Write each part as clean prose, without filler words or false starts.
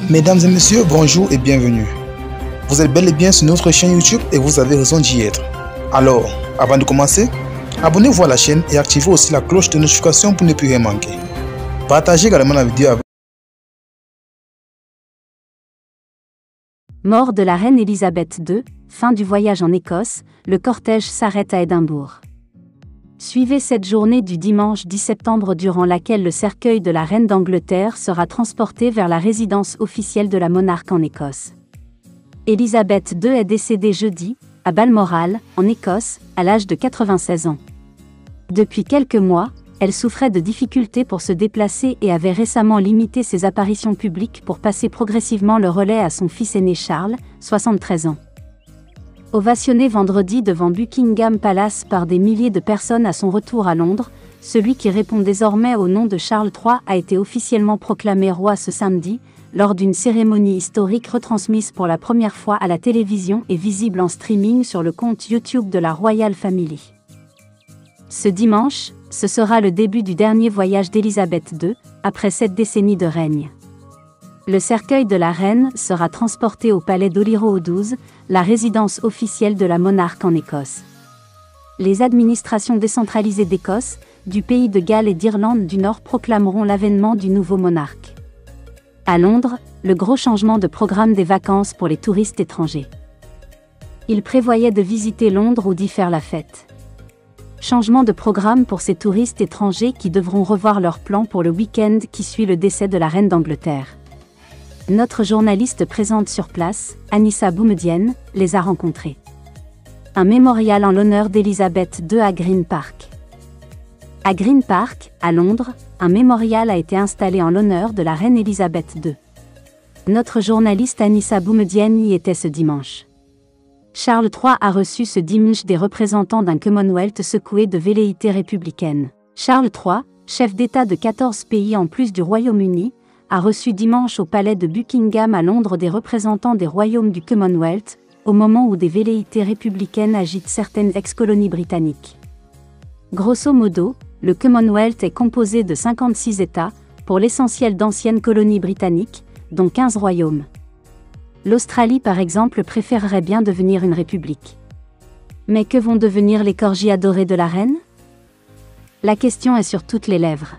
Mesdames et messieurs, bonjour et bienvenue. Vous êtes bel et bien sur notre chaîne YouTube et vous avez raison d'y être. Alors, avant de commencer, abonnez-vous à la chaîne et activez aussi la cloche de notification pour ne plus rien manquer. Partagez également la vidéo avec... Mort de la reine Elisabeth II, fin du voyage en Écosse, le cortège s'arrête à Édimbourg. Suivez cette journée du dimanche 10 septembre durant laquelle le cercueil de la reine d'Angleterre sera transporté vers la résidence officielle de la monarque en Écosse. Elisabeth II est décédée jeudi, à Balmoral, en Écosse, à l'âge de 96 ans. Depuis quelques mois, elle souffrait de difficultés pour se déplacer et avait récemment limité ses apparitions publiques pour passer progressivement le relais à son fils aîné Charles, 73 ans. Ovationné vendredi devant Buckingham Palace par des milliers de personnes à son retour à Londres, celui qui répond désormais au nom de Charles III a été officiellement proclamé roi ce samedi, lors d'une cérémonie historique retransmise pour la première fois à la télévision et visible en streaming sur le compte YouTube de la Royal Family. Ce dimanche, ce sera le début du dernier voyage d'Elisabeth II, après 7 décennies de règne. Le cercueil de la reine sera transporté au palais d'Holyrood, la résidence officielle de la monarque en Écosse. Les administrations décentralisées d'Écosse, du pays de Galles et d'Irlande du Nord proclameront l'avènement du nouveau monarque. À Londres, le gros changement de programme des vacances pour les touristes étrangers. Ils prévoyaient de visiter Londres ou d'y faire la fête. Changement de programme pour ces touristes étrangers qui devront revoir leurs plans pour le week-end qui suit le décès de la reine d'Angleterre. Notre journaliste présente sur place, Anissa Boumedienne, les a rencontrés. Un mémorial en l'honneur d'Elisabeth II à Green Park. À Green Park, à Londres, un mémorial a été installé en l'honneur de la reine Elisabeth II. Notre journaliste Anissa Boumedienne y était ce dimanche. Charles III a reçu ce dimanche des représentants d'un Commonwealth secoué de velléités républicaines. Charles III, chef d'État de 14 pays en plus du Royaume-Uni, a reçu dimanche au palais de Buckingham à Londres des représentants des royaumes du Commonwealth, au moment où des velléités républicaines agitent certaines ex-colonies britanniques. Grosso modo, le Commonwealth est composé de 56 États, pour l'essentiel d'anciennes colonies britanniques, dont 15 royaumes. L'Australie par exemple préférerait bien devenir une république. Mais que vont devenir les corgis adorés de la reine ? La question est sur toutes les lèvres.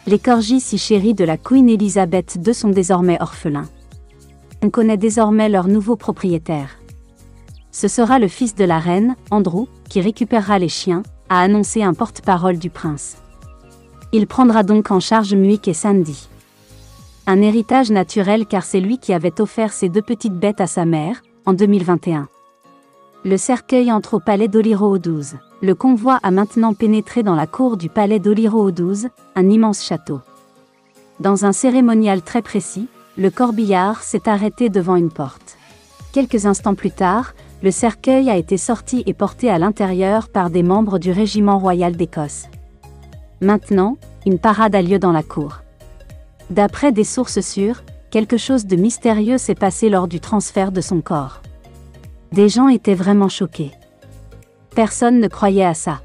Les corgis si chéris de la Queen Elizabeth II sont désormais orphelins. On connaît désormais leur nouveau propriétaire. Ce sera le fils de la reine, Andrew, qui récupérera les chiens, a annoncé un porte-parole du prince. Il prendra donc en charge Muick et Sandy. Un héritage naturel car c'est lui qui avait offert ces 2 petites bêtes à sa mère, en 2021. Le cercueil entre au palais d'Holyrood. Le convoi a maintenant pénétré dans la cour du palais d'Holyrood, un immense château. Dans un cérémonial très précis, le corbillard s'est arrêté devant une porte. Quelques instants plus tard, le cercueil a été sorti et porté à l'intérieur par des membres du régiment royal d'Écosse. Maintenant, une parade a lieu dans la cour. D'après des sources sûres, quelque chose de mystérieux s'est passé lors du transfert de son corps. Des gens étaient vraiment choqués. Personne ne croyait à ça.